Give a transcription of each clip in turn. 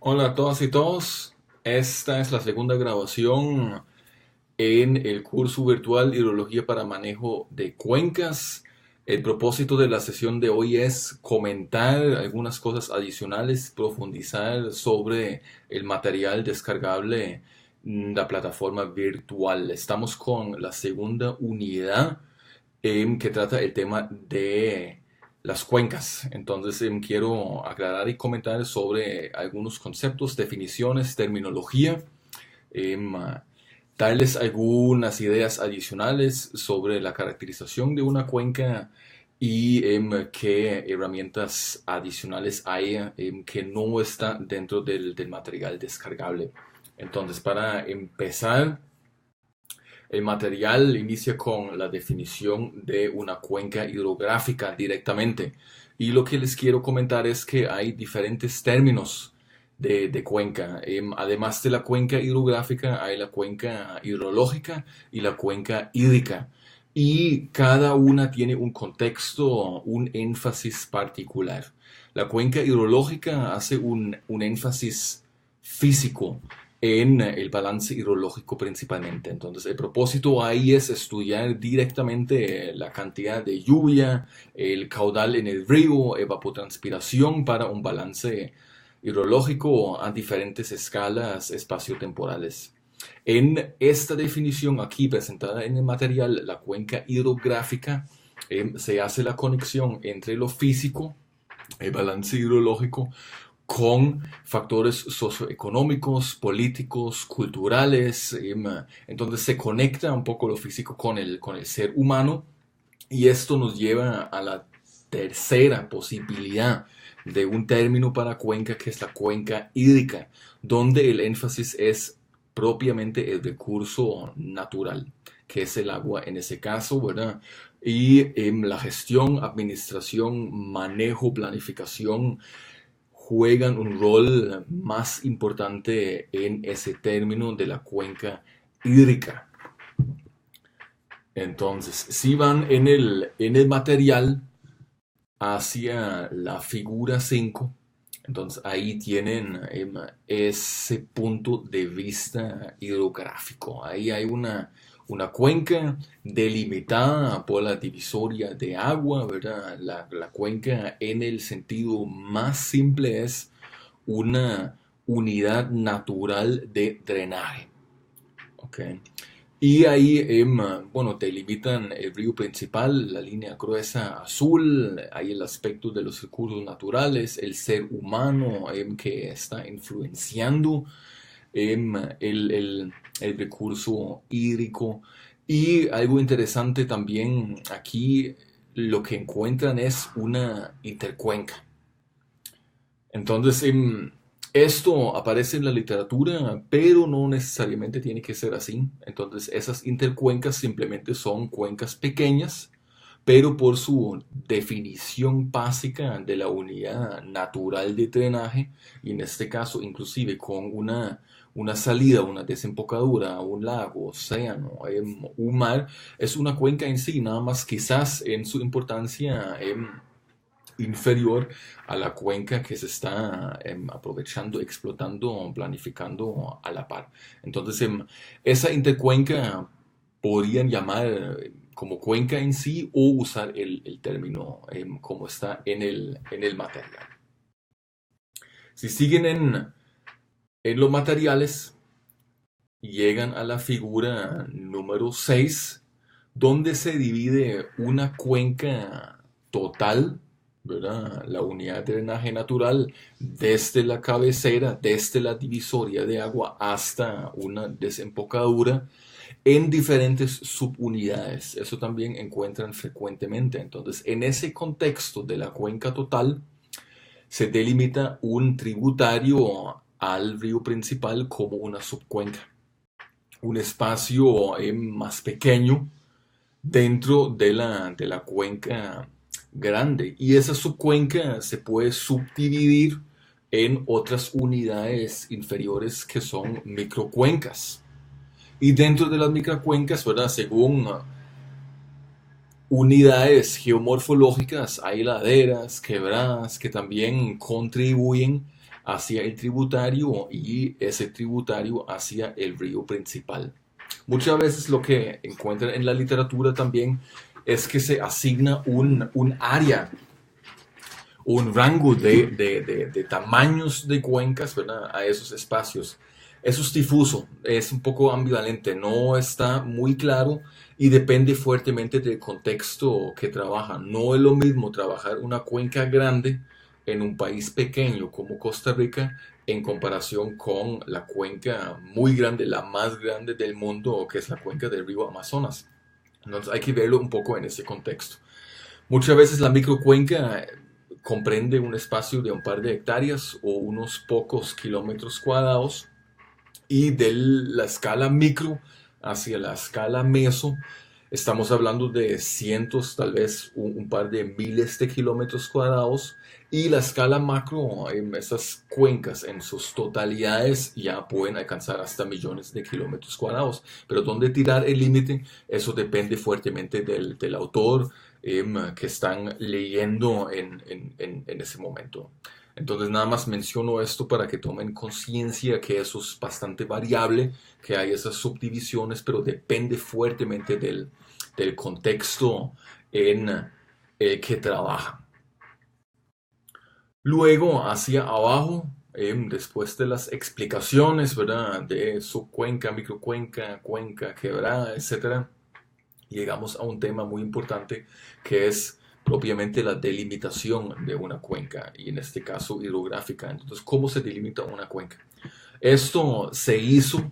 Hola a todas y todos. Esta es la segunda grabación en el curso virtual Hidrología para Manejo de Cuencas. El propósito de la sesión de hoy es comentar algunas cosas adicionales, profundizar sobre el material descargable en la plataforma virtual. Estamos con la segunda unidad que trata el tema de las cuencas. Entonces, quiero aclarar y comentar sobre algunos conceptos, definiciones, terminología, em, ah, darles algunas ideas adicionales sobre la caracterización de una cuenca y qué herramientas adicionales hay que no está dentro del material descargable. Entonces, para empezar, el material inicia con la definición de una cuenca hidrográfica directamente. Y lo que les quiero comentar es que hay diferentes términos de cuenca. Además de la cuenca hidrográfica, hay la cuenca hidrológica y la cuenca hídrica. Y cada una tiene un contexto, un énfasis particular. La cuenca hidrológica hace un énfasis físico en el balance hidrológico principalmente. Entonces, el propósito ahí es estudiar directamente la cantidad de lluvia, el caudal en el río, evapotranspiración para un balance hidrológico a diferentes escalas espaciotemporales. En esta definición aquí presentada en el material, la cuenca hidrográfica, se hace la conexión entre lo físico, el balance hidrológico, con factores socioeconómicos, políticos, culturales. Entonces se conecta un poco lo físico con el ser humano y esto nos lleva a la tercera posibilidad de un término para cuenca, que es la cuenca hídrica, donde el énfasis es propiamente el recurso natural, que es el agua en ese caso, ¿verdad? Y la gestión, administración, manejo, planificación juegan un rol más importante en ese término de la cuenca hídrica. Entonces, si van en el material hacia la figura 5, entonces ahí tienen ese punto de vista hidrográfico. Ahí hay una cuenca delimitada por la divisoria de agua, ¿verdad? La cuenca en el sentido más simple es una unidad natural de drenaje. ¿Ok? Y ahí, bueno, te limitan el río principal, la línea gruesa azul, hay el aspecto de los recursos naturales, el ser humano que está influenciando el recurso hídrico. Y algo interesante también aquí, lo que encuentran es una intercuenca. Entonces, esto aparece en la literatura, pero no necesariamente tiene que ser así. Entonces, esas intercuencas simplemente son cuencas pequeñas, pero por su definición básica de la unidad natural de drenaje, y en este caso inclusive con una salida, una desembocadura, un lago, océano, un mar, es una cuenca en sí, nada más quizás en su importancia inferior a la cuenca que se está aprovechando, explotando, planificando a la par. Entonces, esa intercuenca podrían llamar como cuenca en sí o usar el término como está en el material. Si siguen en los materiales, llegan a la figura número 6, donde se divide una cuenca total, ¿verdad? La unidad de drenaje natural desde la cabecera, desde la divisoria de agua hasta una desembocadura en diferentes subunidades. Eso también encuentran frecuentemente. Entonces, en ese contexto de la cuenca total, se delimita un tributario al río principal como una subcuenca, un espacio más pequeño dentro de la cuenca grande. Y esa subcuenca se puede subdividir en otras unidades inferiores que son microcuencas. Y dentro de las microcuencas, ¿verdad? Según unidades geomorfológicas, hay laderas, quebradas que también contribuyen hacia el tributario y ese tributario hacia el río principal. Muchas veces lo que encuentran en la literatura también es que se asigna un área, un rango de tamaños de cuencas, ¿verdad?, a esos espacios. Eso es difuso, es un poco ambivalente, no está muy claro y depende fuertemente del contexto que trabaja. No es lo mismo trabajar una cuenca grande en un país pequeño como Costa Rica en comparación con la cuenca muy grande, la más grande del mundo, que es la cuenca del río Amazonas. Entonces hay que verlo un poco en ese contexto. Muchas veces la microcuenca comprende un espacio de un par de hectáreas o unos pocos kilómetros cuadrados, y de la escala micro hacia la escala meso estamos hablando de cientos, tal vez un par de miles de kilómetros cuadrados, y la escala macro, esas cuencas en sus totalidades ya pueden alcanzar hasta millones de kilómetros cuadrados. Pero dónde tirar el límite, eso depende fuertemente del autor que están leyendo en ese momento. Entonces nada más menciono esto para que tomen conciencia que eso es bastante variable, que hay esas subdivisiones, pero depende fuertemente del contexto en el que trabaja. Luego, hacia abajo, después de las explicaciones, ¿verdad?, de subcuenca, microcuenca, cuenca, quebrada, etcétera, llegamos a un tema muy importante que es propiamente la delimitación de una cuenca, y en este caso hidrográfica. Entonces, ¿cómo se delimita una cuenca? Esto se hizo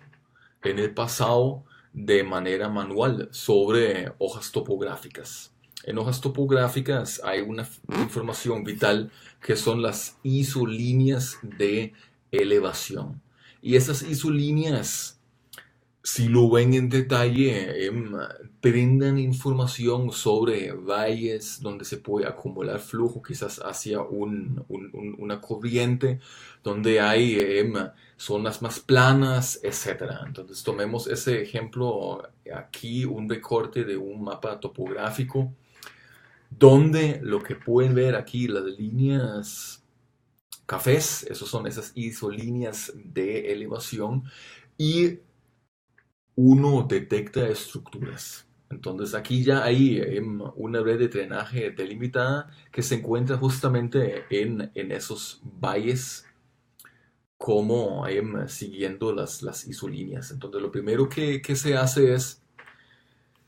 en el pasado de manera manual sobre hojas topográficas. En hojas topográficas hay una información vital que son las isolíneas de elevación. Y esas isolíneas, si lo ven en detalle, brindan información sobre valles donde se puede acumular flujo, quizás hacia una corriente, donde hay zonas más planas, etc. Entonces tomemos ese ejemplo aquí, un recorte de un mapa topográfico, donde lo que pueden ver aquí, las líneas cafés, esos son esas isolíneas de elevación, y uno detecta estructuras. Entonces aquí ya hay una red de drenaje delimitada que se encuentra justamente en esos valles, como siguiendo las isolíneas. Entonces lo primero que se hace es,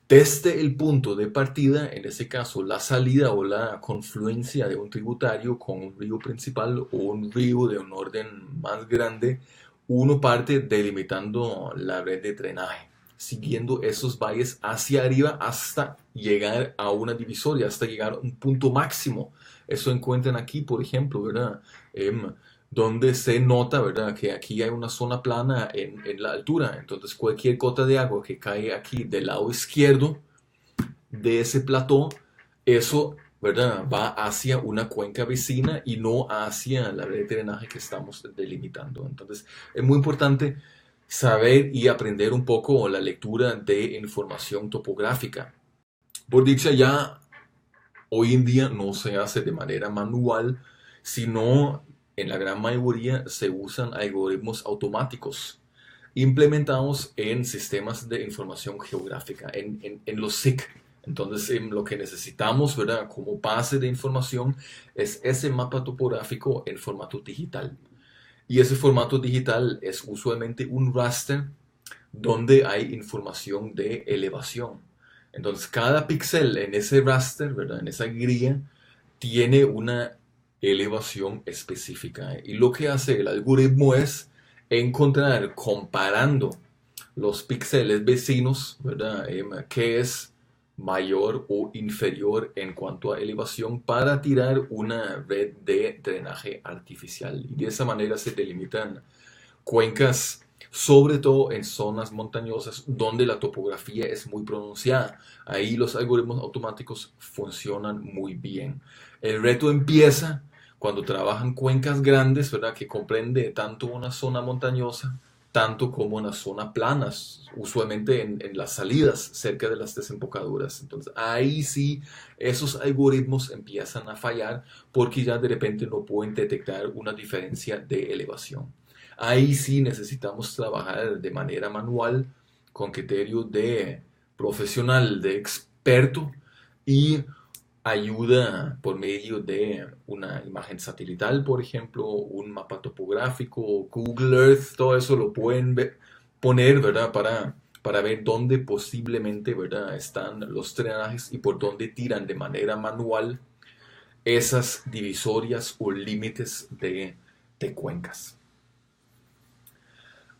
desde el punto de partida, en ese caso la salida o la confluencia de un tributario con un río principal o un río de un orden más grande, uno parte delimitando la red de drenaje, siguiendo esos valles hacia arriba hasta llegar a una divisoria, hasta llegar a un punto máximo. Eso encuentran aquí, por ejemplo, ¿verdad? Donde se nota, ¿verdad?, que aquí hay una zona plana en la altura. Entonces cualquier gota de agua que cae aquí del lado izquierdo de ese plató, eso, ¿verdad?, va hacia una cuenca vecina y no hacia la red de drenaje que estamos delimitando. Entonces es muy importante saber y aprender un poco la lectura de información topográfica. Por dicha, ya hoy en día no se hace de manera manual, sino en la gran mayoría se usan algoritmos automáticos implementados en sistemas de información geográfica, en los SIC. Entonces, lo que necesitamos, ¿verdad?, como base de información es ese mapa topográfico en formato digital. Y ese formato digital es usualmente un raster donde hay información de elevación. Entonces, cada píxel en ese raster, ¿verdad?, en esa grilla, tiene una elevación específica. Y lo que hace el algoritmo es encontrar, comparando los píxeles vecinos, ¿verdad?, qué es mayor o inferior en cuanto a elevación, para tirar una red de drenaje artificial. Y de esa manera se delimitan cuencas, sobre todo en zonas montañosas donde la topografía es muy pronunciada. Ahí los algoritmos automáticos funcionan muy bien. El reto empieza cuando trabajan cuencas grandes, ¿verdad?, que comprende tanto una zona montañosa, tanto como en las zonas planas, usualmente en las salidas cerca de las desembocaduras. Entonces ahí sí esos algoritmos empiezan a fallar porque ya de repente no pueden detectar una diferencia de elevación. Ahí sí necesitamos trabajar de manera manual con criterio de profesional, de experto y ayuda por medio de una imagen satelital, por ejemplo, un mapa topográfico, Google Earth, todo eso lo pueden poner, ¿verdad? Para ver dónde posiblemente, ¿verdad? Están los drenajes y por dónde tiran de manera manual esas divisorias o límites de cuencas.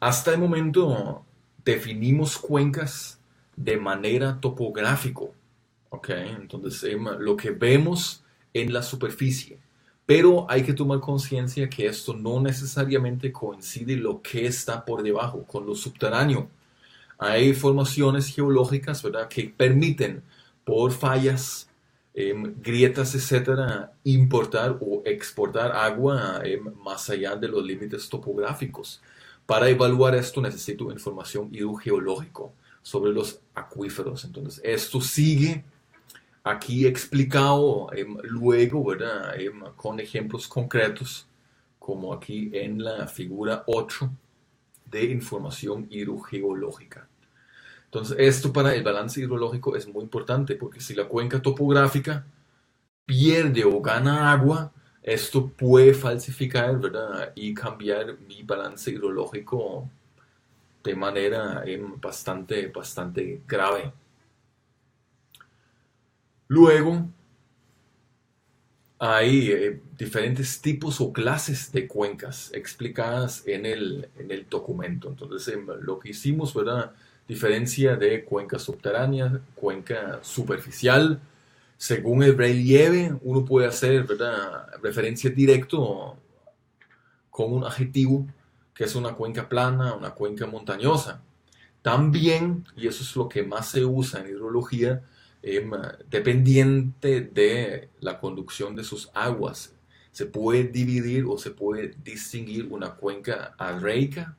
Hasta el momento definimos cuencas de manera topográfico. Ok, entonces lo que vemos en la superficie. Pero hay que tomar conciencia que esto no necesariamente coincide lo que está por debajo con lo subterráneo. Hay formaciones geológicas, ¿verdad?, que permiten por fallas, grietas, etcétera, importar o exportar agua más allá de los límites topográficos. Para evaluar esto necesito información hidrogeológica sobre los acuíferos. Entonces, esto sigue aquí explicado luego, ¿verdad? Con ejemplos concretos, como aquí en la figura 8 de información hidrogeológica. Entonces, esto para el balance hidrológico es muy importante porque si la cuenca topográfica pierde o gana agua, esto puede falsificar, ¿verdad? Y cambiar mi balance hidrológico de manera bastante grave. Luego, hay diferentes tipos o clases de cuencas explicadas en el documento. Entonces, lo que hicimos, ¿verdad? Diferencia de cuenca subterránea, cuenca superficial. Según el relieve, uno puede hacer, ¿verdad?, referencia directo con un adjetivo que es una cuenca plana, una cuenca montañosa. También, y eso es lo que más se usa en hidrología, dependiente de la conducción de sus aguas, se puede dividir o se puede distinguir una cuenca arreica,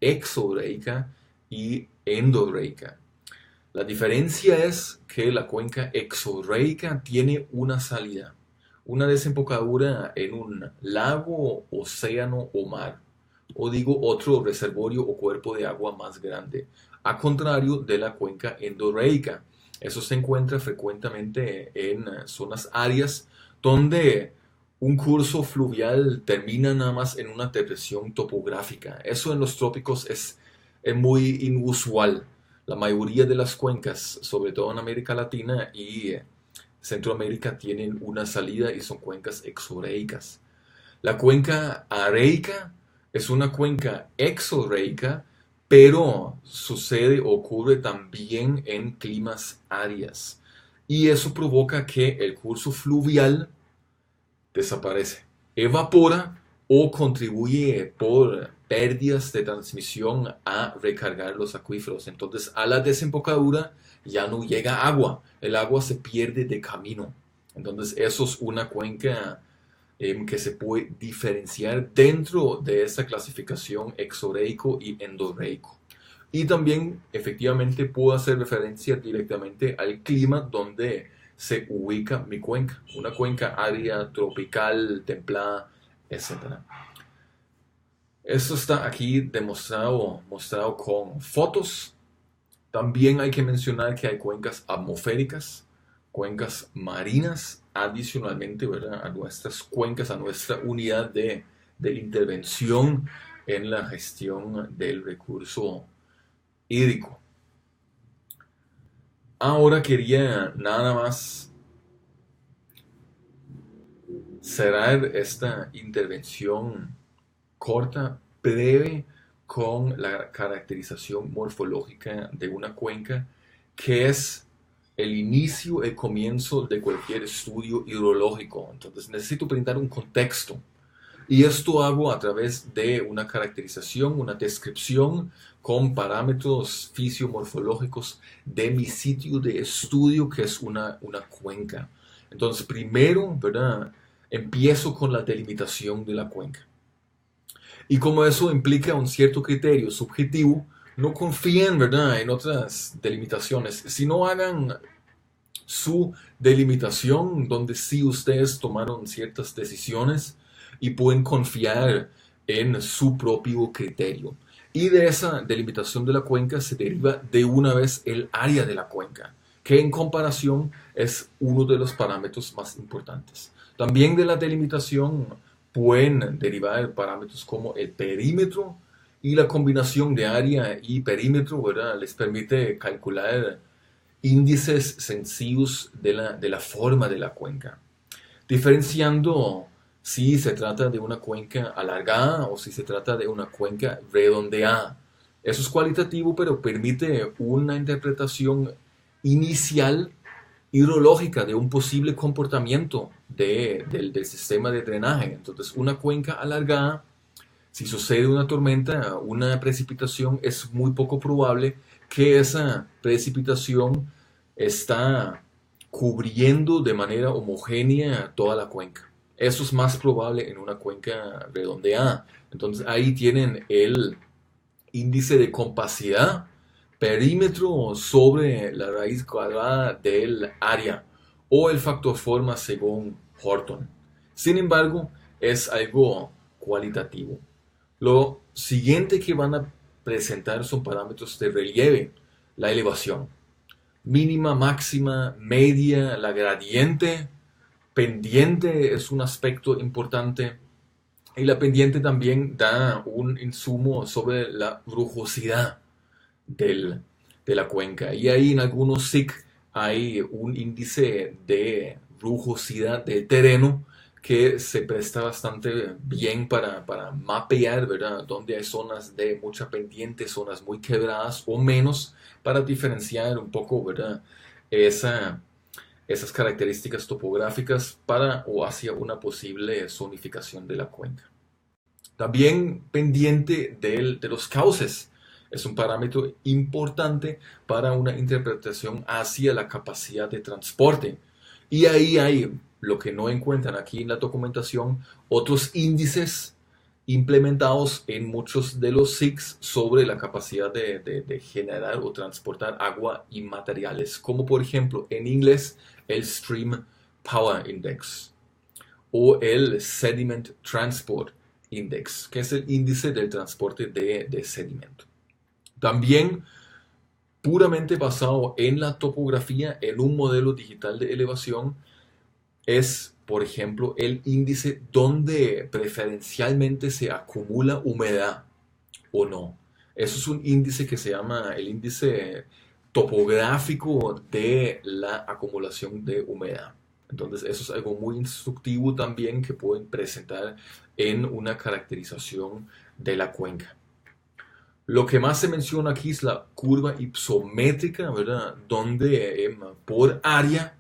exorreica y endorreica. La diferencia es que la cuenca exorreica tiene una salida, una desembocadura en un lago, océano o mar, o digo otro reservorio o cuerpo de agua más grande, a contrario de la cuenca endorreica. Eso se encuentra frecuentemente en zonas áreas donde un curso fluvial termina nada más en una depresión topográfica. Eso en los trópicos es muy inusual. La mayoría de las cuencas, sobre todo en América Latina y Centroamérica, tienen una salida y son cuencas exorreicas. La cuenca arreica es una cuenca exorreica, pero sucede o ocurre también en climas áreas. Y eso provoca que el curso fluvial desaparece, evapora o contribuye por pérdidas de transmisión a recargar los acuíferos. Entonces, a la desembocadura ya no llega agua, el agua se pierde de camino. Entonces, eso es una cuenca que se puede diferenciar dentro de esa clasificación exorreico y endorreico. Y también, efectivamente, puedo hacer referencia directamente al clima donde se ubica mi cuenca. Una cuenca árida, tropical, templada, etc. Esto está aquí mostrado con fotos. También hay que mencionar que hay cuencas atmosféricas, cuencas marinas, adicionalmente, ¿verdad?, a nuestras cuencas, a nuestra unidad de intervención en la gestión del recurso hídrico. Ahora quería nada más cerrar esta intervención corta, breve, con la caracterización morfológica de una cuenca, que es el inicio, el comienzo de cualquier estudio hidrológico. Entonces necesito brindar un contexto. Y esto hago a través de una caracterización, una descripción con parámetros fisiomorfológicos de mi sitio de estudio, que es una cuenca. Entonces, primero, ¿verdad?, empiezo con la delimitación de la cuenca. Y como eso implica un cierto criterio subjetivo, no confíen, ¿verdad?, en otras delimitaciones, sino hagan su delimitación donde sí ustedes tomaron ciertas decisiones y pueden confiar en su propio criterio. Y de esa delimitación de la cuenca se deriva de una vez el área de la cuenca, que en comparación es uno de los parámetros más importantes. También de la delimitación pueden derivar parámetros como el perímetro, y la combinación de área y perímetro, ¿verdad?, les permite calcular índices sencillos de la forma de la cuenca, diferenciando si se trata de una cuenca alargada o si se trata de una cuenca redondeada. Eso es cualitativo, pero permite una interpretación inicial hidrológica de un posible comportamiento del sistema de drenaje. Entonces, una cuenca alargada, si sucede una tormenta, una precipitación, es muy poco probable que esa precipitación está cubriendo de manera homogénea toda la cuenca. Eso es más probable en una cuenca redondeada. Entonces ahí tienen el índice de compacidad, perímetro sobre la raíz cuadrada del área, o el factor forma según Horton. Sin embargo, es algo cualitativo. Lo siguiente que van a presentar son parámetros de relieve, la elevación mínima, máxima, media, la gradiente, pendiente es un aspecto importante, y la pendiente también da un insumo sobre la rugosidad del, de la cuenca. Y ahí en algunos SIC hay un índice de rugosidad del terreno que se presta bastante bien para mapear, ¿verdad?, dónde hay zonas de mucha pendiente, zonas muy quebradas o menos, para diferenciar un poco, ¿verdad?, esa, esas características topográficas para o hacia una posible zonificación de la cuenca. También pendiente de los cauces. Es un parámetro importante para una interpretación hacia la capacidad de transporte. Y ahí hay lo que no encuentran aquí en la documentación, otros índices implementados en muchos de los SICs sobre la capacidad de generar o transportar agua y materiales, como por ejemplo en inglés el Stream Power Index o el Sediment Transport Index, que es el índice del transporte de sedimento. También puramente basado en la topografía, en un modelo digital de elevación, es, por ejemplo, el índice donde preferencialmente se acumula humedad o no. Eso es un índice que se llama el índice topográfico de la acumulación de humedad. Entonces, eso es algo muy instructivo también que pueden presentar en una caracterización de la cuenca. Lo que más se menciona aquí es la curva hipométrica, ¿verdad?, donde por área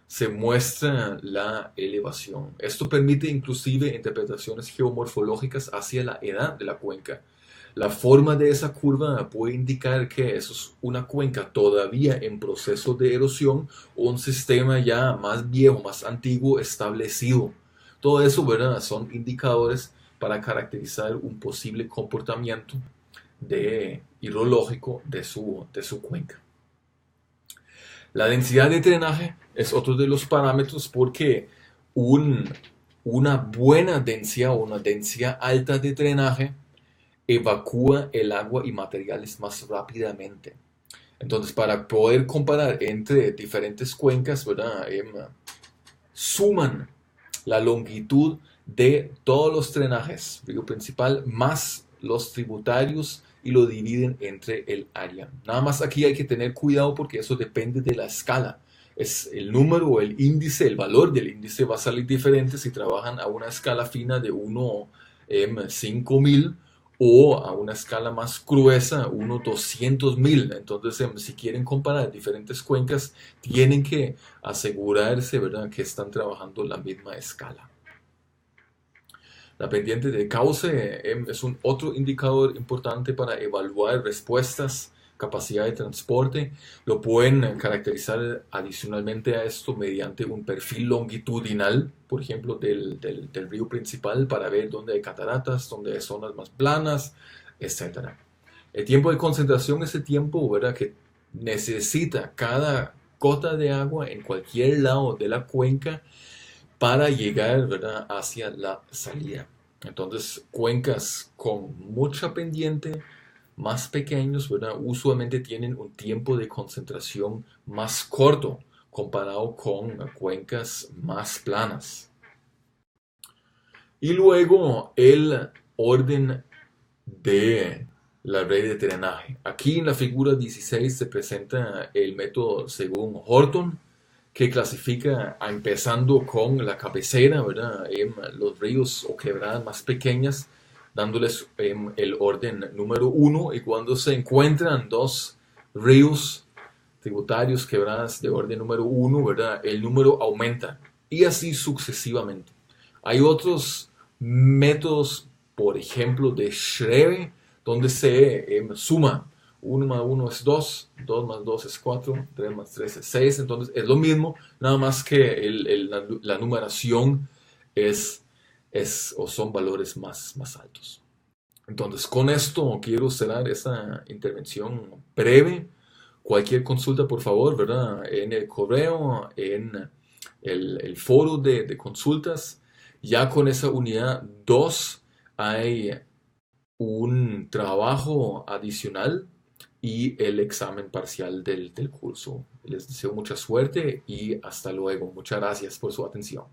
se muestra la elevación. Esto permite inclusive interpretaciones geomorfológicas hacia la edad de la cuenca. La forma de esa curva puede indicar que eso es una cuenca todavía en proceso de erosión o un sistema ya más viejo, más antiguo, establecido. Todo eso, ¿verdad?, son indicadores para caracterizar un posible comportamiento hidrológico de su cuenca. La densidad de drenaje es otro de los parámetros, porque una buena densidad o una densidad alta de drenaje evacúa el agua y materiales más rápidamente. Entonces, para poder comparar entre diferentes cuencas, ¿verdad?, suman la longitud de todos los drenajes, río principal más los tributarios, y lo dividen entre el área. Nada más aquí hay que tener cuidado porque eso depende de la escala. Es el número o el índice, el valor del índice va a salir diferente si trabajan a una escala fina de 1/5000 o a una escala más gruesa, 1/200.000. Entonces, si quieren comparar diferentes cuencas, tienen que asegurarse, ¿verdad?, que están trabajando la misma escala. La pendiente de cauce es un otro indicador importante para evaluar respuestas capacidad de transporte. Lo pueden caracterizar adicionalmente a esto mediante un perfil longitudinal, por ejemplo, del río principal para ver dónde hay cataratas, dónde hay zonas más planas, etcétera. El tiempo de concentración es el tiempo, ¿verdad?, que necesita cada gota de agua en cualquier lado de la cuenca para llegar, ¿verdad?, hacia la salida. Entonces, cuencas con mucha pendiente, más pequeños, ¿verdad?, usualmente tienen un tiempo de concentración más corto comparado con cuencas más planas. Y luego el orden de la red de drenaje. Aquí en la figura 16 se presenta el método según Horton, que clasifica empezando con la cabecera, ¿verdad?, los ríos o quebradas más pequeñas, dándoles el orden número 1, y cuando se encuentran dos ríos tributarios, quebradas de orden número 1, ¿verdad?, el número aumenta, y así sucesivamente. Hay otros métodos, por ejemplo, de Schreve, donde se suma. 1 más 1 es 2, 2 más 2 es 4, 3 más 3 es 6. Entonces es lo mismo, nada más que la numeración o son valores más altos. Entonces, con esto quiero cerrar esta intervención breve. Cualquier consulta, por favor, ¿verdad?, en el correo, en el foro de consultas. Ya con esa unidad 2 hay un trabajo adicional y el examen parcial del curso. Les deseo mucha suerte y hasta luego. Muchas gracias por su atención.